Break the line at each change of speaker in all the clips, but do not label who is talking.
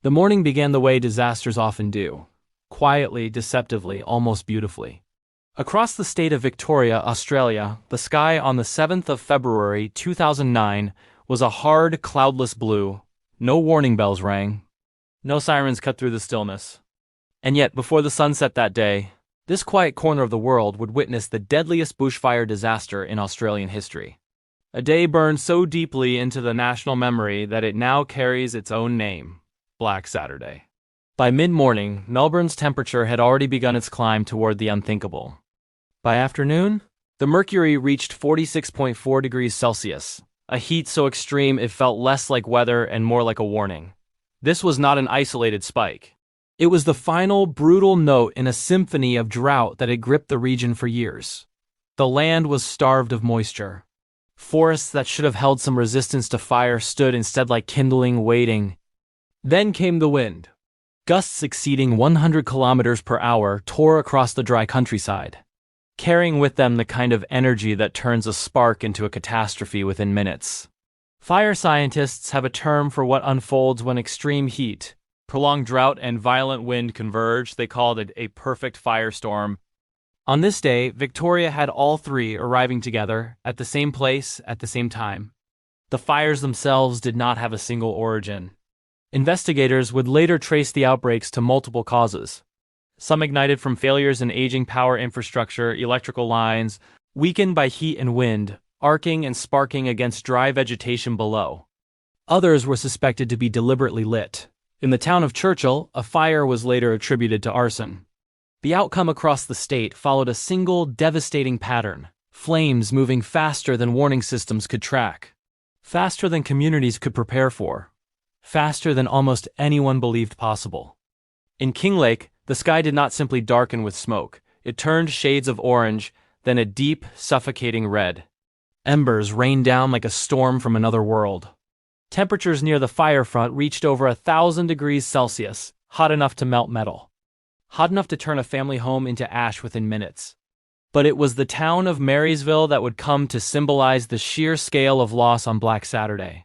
The morning began the way disasters often do, quietly, deceptively, almost beautifully. Across the state of Victoria, Australia, the sky on the 7th of February 2009 was a hard, cloudless blue. No warning bells rang. No sirens cut through the stillness. And yet, before the sun set that day, this quiet corner of the world would witness the deadliest bushfire disaster in Australian history. A day burned so deeply into the national memory that it now carries its own name, Black Saturday. By mid-morning, Melbourne's temperature had already begun its climb toward the unthinkable. By afternoon, the mercury reached 46.4 degrees Celsius, a heat so extreme it felt less like weather and more like a warning. This was not an isolated spike. It was the final, brutal note in a symphony of drought that had gripped the region for years. The land was starved of moisture. Forests that should have held some resistance to fire stood instead like kindling, waiting. Then came the wind. Gusts exceeding 100 kilometers per hour tore across the dry countryside, carrying with them the kind of energy that turns a spark into a catastrophe within minutes. Fire scientists have a term for what unfolds when extreme heat, prolonged drought, and violent wind converge. They called it a perfect firestorm. On this day, Victoria had all three arriving together at the same place at the same time. The fires themselves did not have a single origin. Investigators would later trace the outbreaks to multiple causes. Some ignited from failures in aging power infrastructure, electrical lines, weakened by heat and wind, arcing and sparking against dry vegetation below. Others were suspected to be deliberately lit. In the town of Churchill, a fire was later attributed to arson. The outcome across the state followed a single devastating pattern: flames moving faster than warning systems could track, faster than communities could prepare for, faster than almost anyone believed possible. In Kinglake, the sky did not simply darken with smoke. It turned shades of orange, then a deep, suffocating red. Embers rained down like a storm from another world. Temperatures near the fire front reached over 1,000 degrees Celsius, hot enough to melt metal. Hot enough to turn a family home into ash within minutes. But it was the town of Marysville that would come to symbolize the sheer scale of loss on Black Saturday.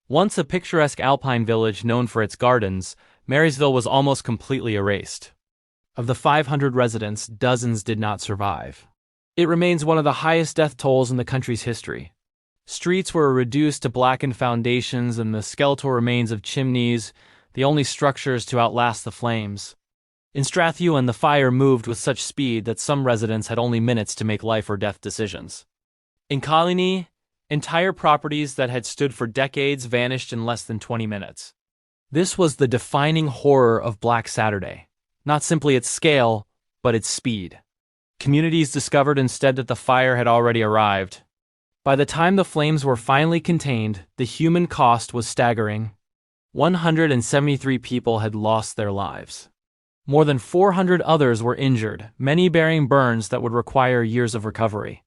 Once a picturesque alpine village known for its gardens, Marysville was almost completely erased. Of the 500 residents, dozens did not survive. It remains one of the highest death tolls in the country's history. Streets were reduced to blackened foundations and the skeletal remains of chimneys, the only structures to outlast the flames. In Strathewen, the fire moved with such speed that some residents had only minutes to make life or death decisions. In Kinglake, entire properties that had stood for decades vanished in less than 20 minutes. This was the defining horror of Black Saturday, not simply its scale, but its speed. Communities discovered instead that the fire had already arrived. By the time the flames were finally contained, the human cost was staggering. 173 people had lost their lives. More than 400 others were injured, many bearing burns that would require years of recovery.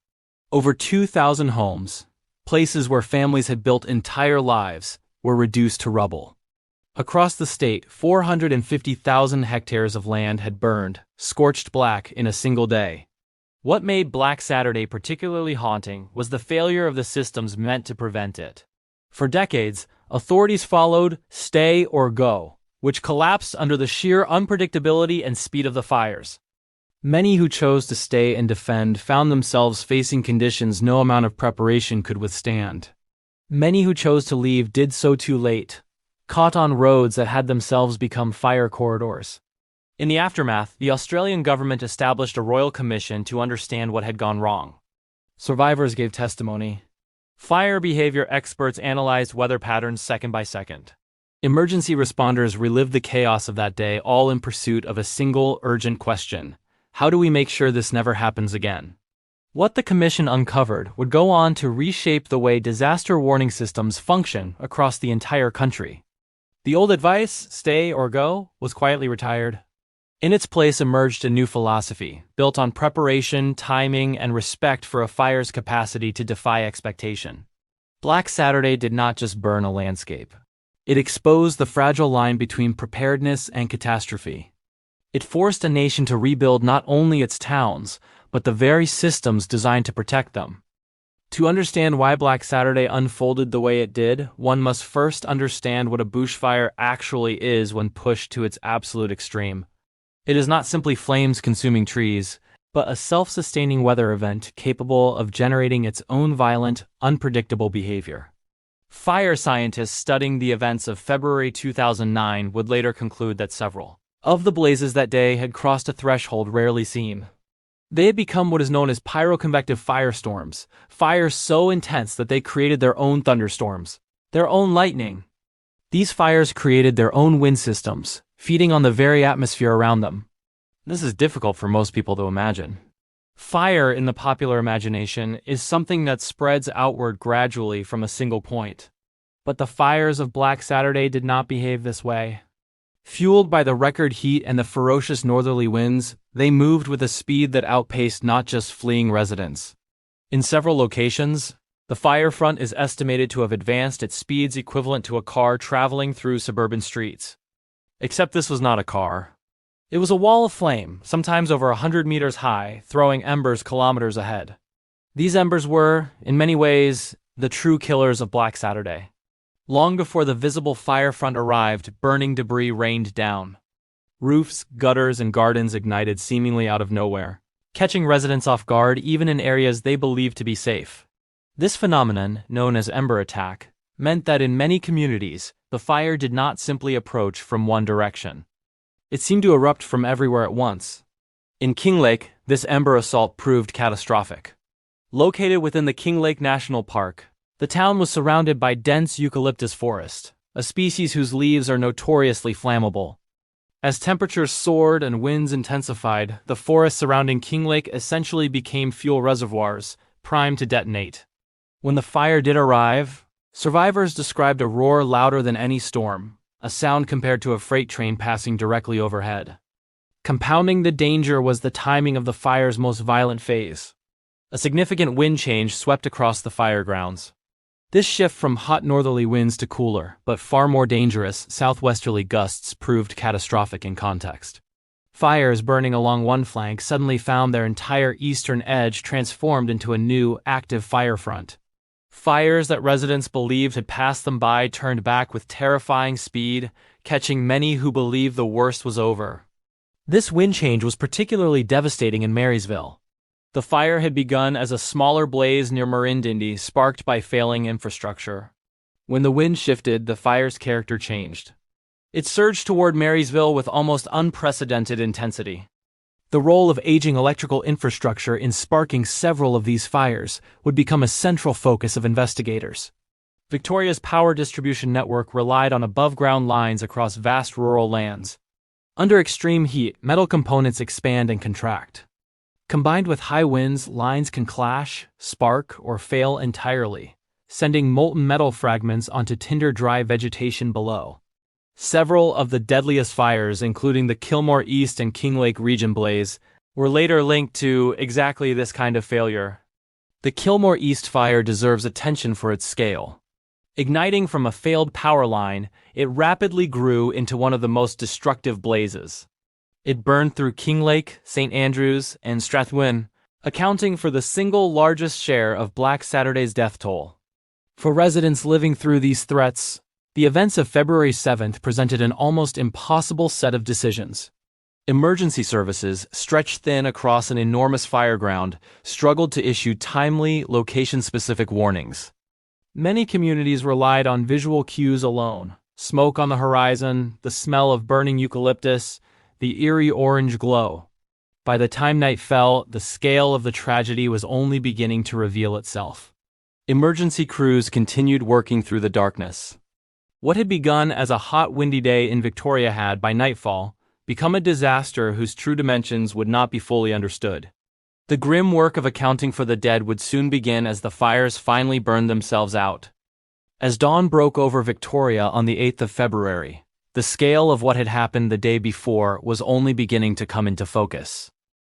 Over 2,000 homes, places where families had built entire lives, were reduced to rubble. Across the state, 450,000 hectares of land had burned, scorched black in a single day. What made Black Saturday particularly haunting was the failure of the systems meant to prevent it. For decades, authorities followed stay or go, which collapsed under the sheer unpredictability and speed of the fires. Many who chose to stay and defend found themselves facing conditions no amount of preparation could withstand. Many who chose to leave did so too late, caught on roads that had themselves become fire corridors. In the aftermath, the Australian government established a royal commission to understand what had gone wrong. Survivors gave testimony. Fire behavior experts analyzed weather patterns second by second. Emergency responders relived the chaos of that day, all in pursuit of a single urgent question: how do we make sure this never happens again? What the commission uncovered would go on to reshape the way disaster warning systems function across the entire country. The old advice, stay or go, was quietly retired. In its place emerged a new philosophy, built on preparation, timing, and respect for a fire's capacity to defy expectation. Black Saturday did not just burn a landscape. It exposed the fragile line between preparedness and catastrophe. It forced a nation to rebuild not only its towns, but the very systems designed to protect them. To understand why Black Saturday unfolded the way it did, one must first understand what a bushfire actually is when pushed to its absolute extreme. It is not simply flames consuming trees, but a self-sustaining weather event capable of generating its own violent, unpredictable behavior. Fire scientists studying the events of February 2009 would later conclude that several of the blazes that day had crossed a threshold rarely seen. They had become what is known as pyroconvective firestorms, fires so intense that they created their own thunderstorms, their own lightning. These fires created their own wind systems, feeding on the very atmosphere around them. This is difficult for most people to imagine. Fire, in the popular imagination, is something that spreads outward gradually from a single point. But the fires of Black Saturday did not behave this way. Fueled by the record heat and the ferocious northerly winds, they moved with a speed that outpaced not just fleeing residents. In several locations, the fire front is estimated to have advanced at speeds equivalent to a car traveling through suburban streets. Except this was not a car. It was a wall of flame, sometimes over 100 meters high, throwing embers kilometers ahead. These embers were, in many ways, the true killers of Black Saturday. Long before the visible fire front arrived, burning debris rained down. Roofs, gutters, and gardens ignited seemingly out of nowhere, catching residents off guard even in areas they believed to be safe. This phenomenon, known as ember attack, meant that in many communities, the fire did not simply approach from one direction. It seemed to erupt from everywhere at once. In Kinglake, this ember assault proved catastrophic. Located within the Kinglake National Park, the town was surrounded by dense eucalyptus forest, a species whose leaves are notoriously flammable. As temperatures soared and winds intensified, the forests surrounding Kinglake essentially became fuel reservoirs, primed to detonate. When the fire did arrive, survivors described a roar louder than any storm, a sound compared to a freight train passing directly overhead. Compounding the danger was the timing of the fire's most violent phase. A significant wind change swept across the fire grounds. This shift from hot northerly winds to cooler, but far more dangerous, southwesterly gusts proved catastrophic in context. Fires burning along one flank suddenly found their entire eastern edge transformed into a new, active fire front. Fires that residents believed had passed them by turned back with terrifying speed, catching many who believed the worst was over. This wind change was particularly devastating in Marysville. The fire had begun as a smaller blaze near Marysville, sparked by failing infrastructure. When the wind shifted, the fire's character changed. It surged toward Marysville with almost unprecedented intensity. The role of aging electrical infrastructure in sparking several of these fires would become a central focus of investigators. Victoria's power distribution network relied on above-ground lines across vast rural lands. Under extreme heat, metal components expand and contract. Combined with high winds, lines can clash, spark, or fail entirely, sending molten metal fragments onto tinder-dry vegetation below. Several of the deadliest fires, including the Kilmore East and Kinglake region blaze, were later linked to exactly this kind of failure. The Kilmore East fire deserves attention for its scale. Igniting from a failed power line, it rapidly grew into one of the most destructive blazes. It burned through Kinglake, St. Andrews, and Strathwyn, accounting for the single largest share of Black Saturday's death toll. For residents living through these threats, the events of February 7th presented an almost impossible set of decisions. Emergency services, stretched thin across an enormous fire ground, struggled to issue timely, location-specific warnings. Many communities relied on visual cues alone: smoke on the horizon, the smell of burning eucalyptus, the eerie orange glow. By the time night fell, the scale of the tragedy was only beginning to reveal itself. Emergency crews continued working through the darkness. What had begun as a hot, windy day in Victoria had, by nightfall, become a disaster whose true dimensions would not be fully understood. The grim work of accounting for the dead would soon begin as the fires finally burned themselves out. As dawn broke over Victoria on the 8th of February, the scale of what had happened the day before was only beginning to come into focus.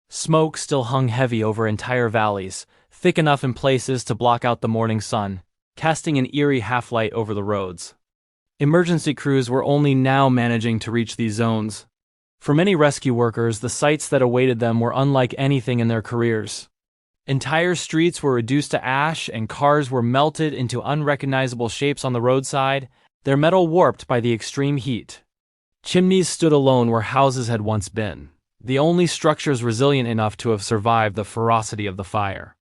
Smoke still hung heavy over entire valleys, thick enough in places to block out the morning sun, casting an eerie half-light over the roads. Emergency crews were only now managing to reach these zones. For many rescue workers, the sights that awaited them were unlike anything in their careers. Entire streets were reduced to ash and cars were melted into unrecognizable shapes on the roadside, their metal warped by the extreme heat. Chimneys stood alone where houses had once been, the only structures resilient enough to have survived the ferocity of the fire.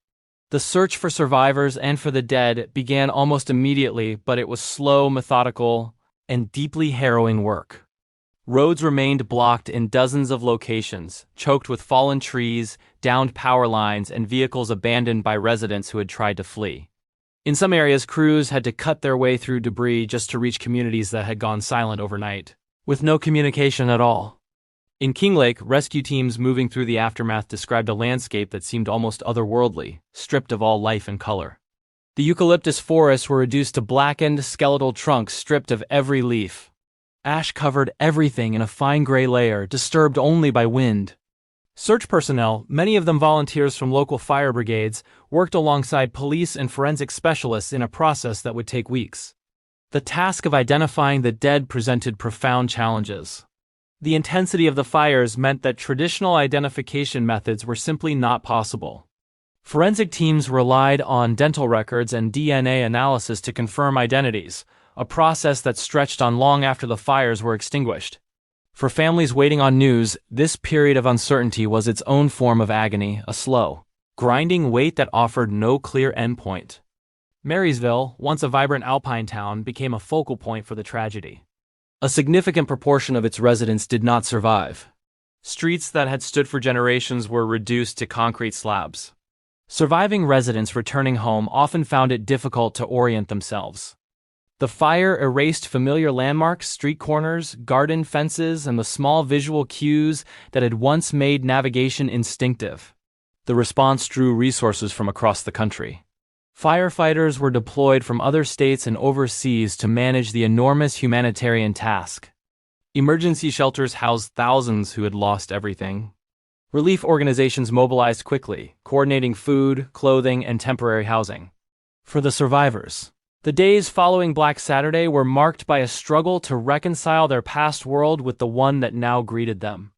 The search for survivors and for the dead began almost immediately, but it was slow, methodical, and deeply harrowing work. Roads remained blocked in dozens of locations, choked with fallen trees, downed power lines, and vehicles abandoned by residents who had tried to flee. In some areas, crews had to cut their way through debris just to reach communities that had gone silent overnight, with no communication at all. In Kinglake, rescue teams moving through the aftermath described a landscape that seemed almost otherworldly, stripped of all life and color. The eucalyptus forests were reduced to blackened, skeletal trunks stripped of every leaf. Ash covered everything in a fine gray layer, disturbed only by wind. Search personnel, many of them volunteers from local fire brigades, worked alongside police and forensic specialists in a process that would take weeks. The task of identifying the dead presented profound challenges. The intensity of the fires meant that traditional identification methods were simply not possible. Forensic teams relied on dental records and DNA analysis to confirm identities, a process that stretched on long after the fires were extinguished. For families waiting on news, this period of uncertainty was its own form of agony, a slow, grinding wait that offered no clear endpoint. Marysville, once a vibrant alpine town, became a focal point for the tragedy. A significant proportion of its residents did not survive. Streets that had stood for generations were reduced to concrete slabs. Surviving residents returning home often found it difficult to orient themselves. The fire erased familiar landmarks, street corners, garden fences, and the small visual cues that had once made navigation instinctive. The response drew resources from across the country. Firefighters were deployed from other states and overseas to manage the enormous humanitarian task. Emergency shelters housed thousands who had lost everything. Relief organizations mobilized quickly, coordinating food, clothing, and temporary housing. For the survivors, the days following Black Saturday were marked by a struggle to reconcile their past world with the one that now greeted them.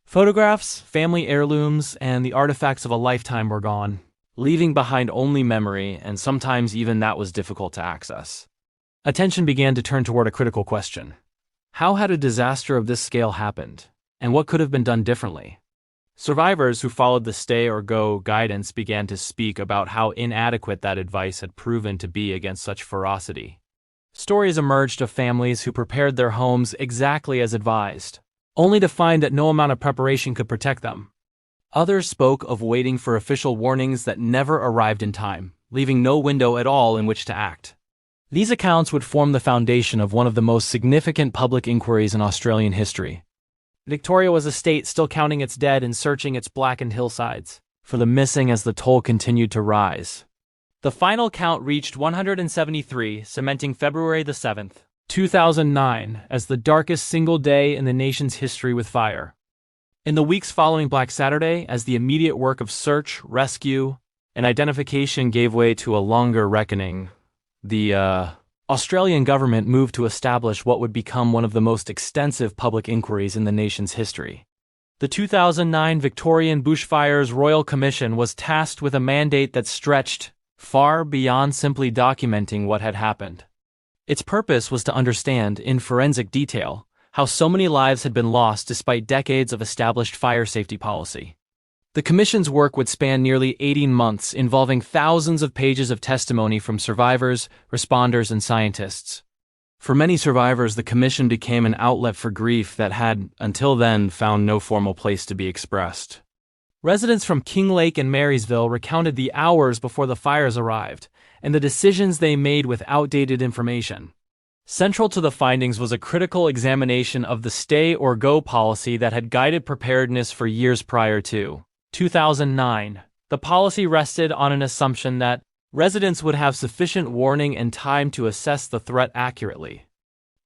Photographs, family heirlooms, and the artifacts of a lifetime were gone, leaving behind only memory, and sometimes even that was difficult to access. Attention began to turn toward a critical question. How had a disaster of this scale happened, and what could have been done differently? Survivors who followed the stay-or-go guidance began to speak about how inadequate that advice had proven to be against such ferocity. Stories emerged of families who prepared their homes exactly as advised, only to find that no amount of preparation could protect them. Others spoke of waiting for official warnings that never arrived in time, leaving no window at all in which to act. These accounts would form the foundation of one of the most significant public inquiries in Australian history. Victoria was a state still counting its dead and searching its blackened hillsides for the missing as the toll continued to rise. The final count reached 173, cementing February the 7th, 2009, as the darkest single day in the nation's history with fire. In the weeks following Black Saturday, as the immediate work of search, rescue, and identification gave way to a longer reckoning, the Australian government moved to establish what would become one of the most extensive public inquiries in the nation's history. The 2009 Victorian Bushfires Royal Commission was tasked with a mandate that stretched far beyond simply documenting what had happened. Its purpose was to understand, in forensic detail, how so many lives had been lost despite decades of established fire safety policy. The Commission's work would span nearly 18 months, involving thousands of pages of testimony from survivors, responders, and scientists. For many survivors, the Commission became an outlet for grief that had, until then, found no formal place to be expressed. Residents from Kinglake and Marysville recounted the hours before the fires arrived, and the decisions they made with outdated information. Central to the findings was a critical examination of the stay-or-go policy that had guided preparedness for years prior to 2009. The policy rested on an assumption that residents would have sufficient warning and time to assess the threat accurately.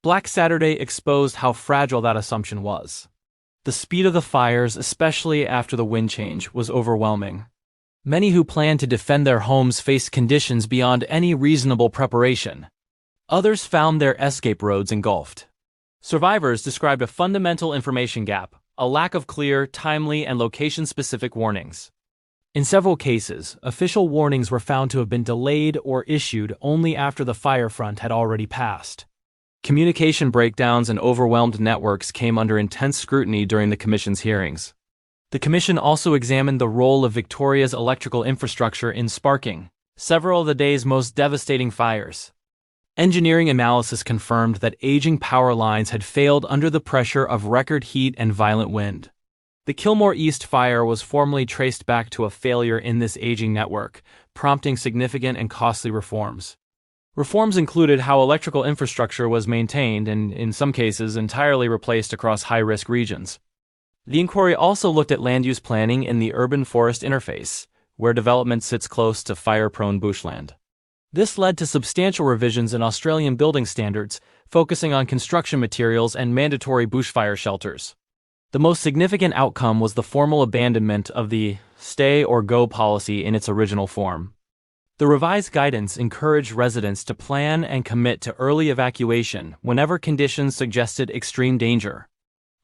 Black Saturday exposed how fragile that assumption was. The speed of the fires, especially after the wind change, was overwhelming. Many who planned to defend their homes faced conditions beyond any reasonable preparation. Others found their escape roads engulfed. Survivors described a fundamental information gap, a lack of clear, timely, and location-specific warnings. In several cases, official warnings were found to have been delayed or issued only after the fire front had already passed. Communication breakdowns and overwhelmed networks came under intense scrutiny during the Commission's hearings. The Commission also examined the role of Victoria's electrical infrastructure in sparking several of the day's most devastating fires. Engineering analysis confirmed that aging power lines had failed under the pressure of record heat and violent wind. The Kilmore East fire was formally traced back to a failure in this aging network, prompting significant and costly reforms. Reforms included how electrical infrastructure was maintained and, in some cases, entirely replaced across high-risk regions. The inquiry also looked at land use planning in the urban-forest interface, where development sits close to fire-prone bushland. This led to substantial revisions in Australian building standards, focusing on construction materials and mandatory bushfire shelters. The most significant outcome was the formal abandonment of the stay or go policy in its original form. The revised guidance encouraged residents to plan and commit to early evacuation whenever conditions suggested extreme danger.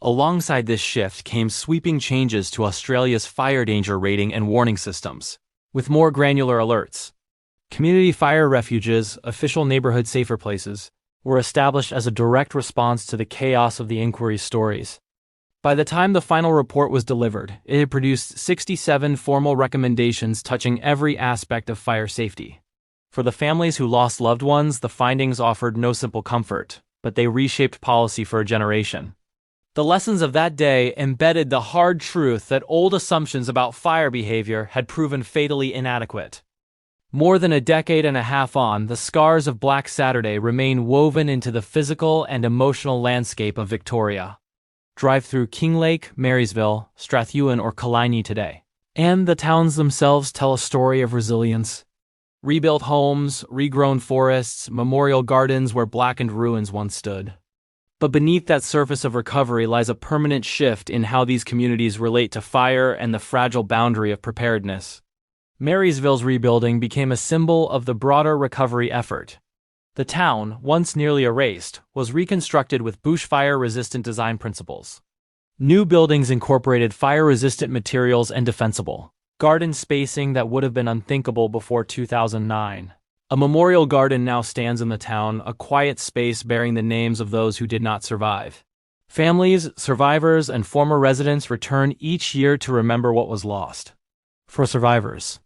Alongside this shift came sweeping changes to Australia's fire danger rating and warning systems, with more granular alerts. Community fire refuges, official neighborhood safer places, were established as a direct response to the chaos of the inquiry's stories. By the time the final report was delivered, it had produced 67 formal recommendations touching every aspect of fire safety. For the families who lost loved ones, the findings offered no simple comfort, but they reshaped policy for a generation. The lessons of that day embedded the hard truth that old assumptions about fire behavior had proven fatally inadequate. More than a decade and a half on, the scars of Black Saturday remain woven into the physical and emotional landscape of Victoria. Drive through Kinglake, Marysville, Strathewen, or Killiney today, and the towns themselves tell a story of resilience. Rebuilt homes, regrown forests, memorial gardens where blackened ruins once stood. But beneath that surface of recovery lies a permanent shift in how these communities relate to fire and the fragile boundary of preparedness. Marysville's rebuilding became a symbol of the broader recovery effort. The town, once nearly erased, was reconstructed with bushfire-resistant design principles. New buildings incorporated fire-resistant materials and defensible garden spacing that would have been unthinkable before 2009. A memorial garden now stands in the town, a quiet space bearing the names of those who did not survive. Families, survivors, and former residents return each year to remember what was lost. For survivors,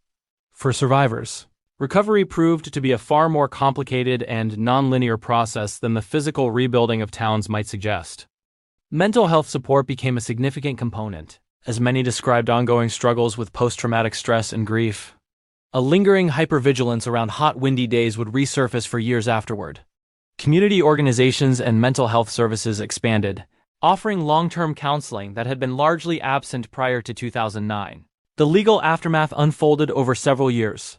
recovery proved to be a far more complicated and non-linear process than the physical rebuilding of towns might suggest. Mental health support became a significant component, as many described ongoing struggles with post-traumatic stress and grief. A lingering hypervigilance around hot, windy days would resurface for years afterward. Community organizations and mental health services expanded, offering long-term counseling that had been largely absent prior to 2009. The legal aftermath unfolded over several years.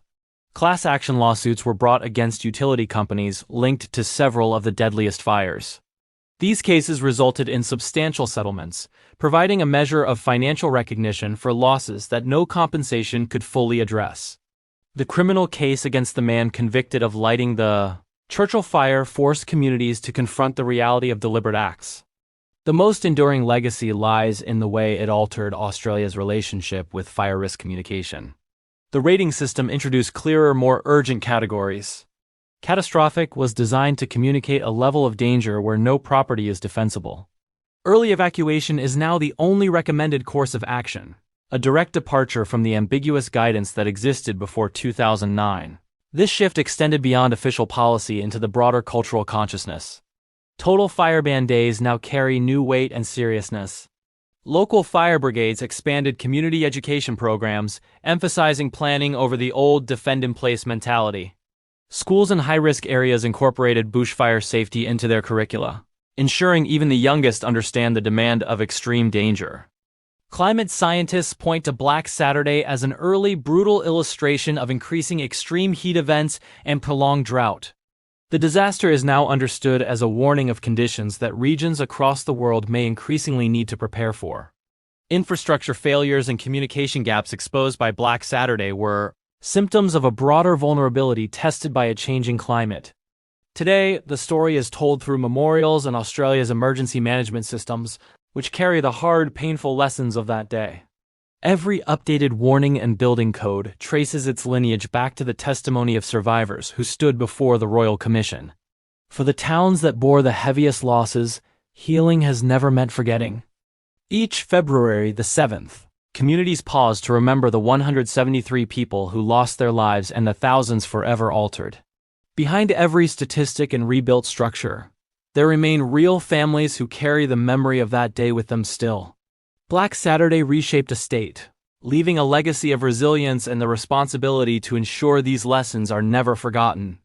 Class action lawsuits were brought against utility companies linked to several of the deadliest fires. These cases resulted in substantial settlements, providing a measure of financial recognition for losses that no compensation could fully address. The criminal case against the man convicted of lighting the Churchill fire forced communities to confront the reality of deliberate acts. The most enduring legacy lies in the way it altered Australia's relationship with fire risk communication. The rating system introduced clearer, more urgent categories. Catastrophic was designed to communicate a level of danger where no property is defensible. Early evacuation is now the only recommended course of action, a direct departure from the ambiguous guidance that existed before 2009. This shift extended beyond official policy into the broader cultural consciousness. Total fire ban days now carry new weight and seriousness. Local fire brigades expanded community education programs, emphasizing planning over the old defend-in-place mentality. Schools in high-risk areas incorporated bushfire safety into their curricula, ensuring even the youngest understand the demand of extreme danger. Climate scientists point to Black Saturday as an early, brutal illustration of increasing extreme heat events and prolonged drought. The disaster is now understood as a warning of conditions that regions across the world may increasingly need to prepare for. Infrastructure failures and communication gaps exposed by Black Saturday were symptoms of a broader vulnerability tested by a changing climate. Today, the story is told through memorials and Australia's emergency management systems, which carry the hard, painful lessons of that day. Every updated warning and building code traces its lineage back to the testimony of survivors who stood before the Royal Commission. For the towns that bore the heaviest losses, healing has never meant forgetting. Each February the 7th, communities pause to remember the 173 people who lost their lives and the thousands forever altered. Behind every statistic and rebuilt structure, there remain real families who carry the memory of that day with them still. Black Saturday reshaped a state, leaving a legacy of resilience and the responsibility to ensure these lessons are never forgotten.